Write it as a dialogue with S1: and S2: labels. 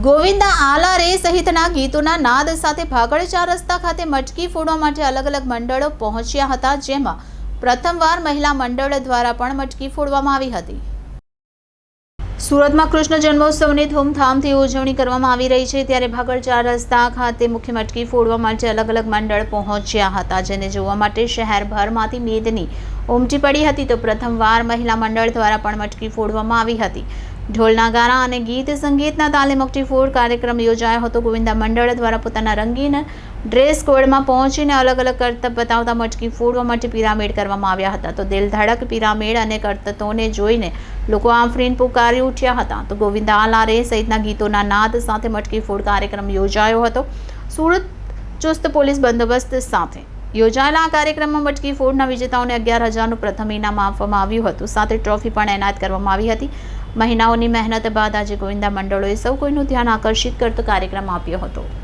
S1: ગોવિંદા આલા રે સહિતના ગીતોના નાદ સાથે ભાગળ ચાર રસ્તા ખાતે મટકી ફોડવા માટે અલગ અલગ મંડળો પહોંચ્યા હતા, જેમાં પ્રથમવાર મહિલા મંડળ દ્વારા પણ મટકી ફોડવામાં આવી હતી. સુરતમાં કૃષ્ણ જન્મોત્સવની ધૂમધામથી ઉજવણી કરવામાં આવી રહી છે, ત્યારે ભાગળ ચાર રસ્તા ખાતે મુખ્ય મટકી ફોડવા માટે અલગ અલગ મંડળ પહોંચ્યા હતા, જેને જોવા માટે શહેરભરમાંથી મેદની ઉમટી પડી હતી. તો પ્રથમવાર મહિલા મંડળ દ્વારા પણ મટકી ફોડવામાં આવી હતી. ઢોલ નગારા અને ગીત સંગીતના તાલે મટકી ફોડ કાર્યક્રમ યોજાયો હતો. ગોવિંદા મંડળ દ્વારા પોતાના રંગીન ડ્રેસ કોડમાં પહોંચીને અલગ અલગ કરતબ બતાવતા મટકી ફોડવા માટે પિરામિડ કરવામાં આવ્યા હતા. તો દિલ ધડક પિરામિડ અને કરતબોને જોઈને લોકો આફરીન પુકારી ઉઠ્યા હતા. તો ગોવિંદા આલા રે સહિતના ગીતોના નાદ સાથે મટકી ફોડ કાર્યક્રમ યોજાયો હતો. સુરત ચુસ્ત પોલીસ બંદોબસ્ત સાથે યોજાયેલા આ કાર્યક્રમમાં મટકી ફોડના વિજેતાઓને 11,000નું પ્રથમ ઇનામ આપવામાં આવ્યું હતું. સાથે ટ્રોફી પણ એનાયત કરવામાં આવી હતી. મહિનાઓની મહેનત બાદ આજે ગોવિંદા મંડળોએ સૌ કોઈનું ધ્યાન આકર્ષિત કરતો કાર્યક્રમ આપ્યો હતો.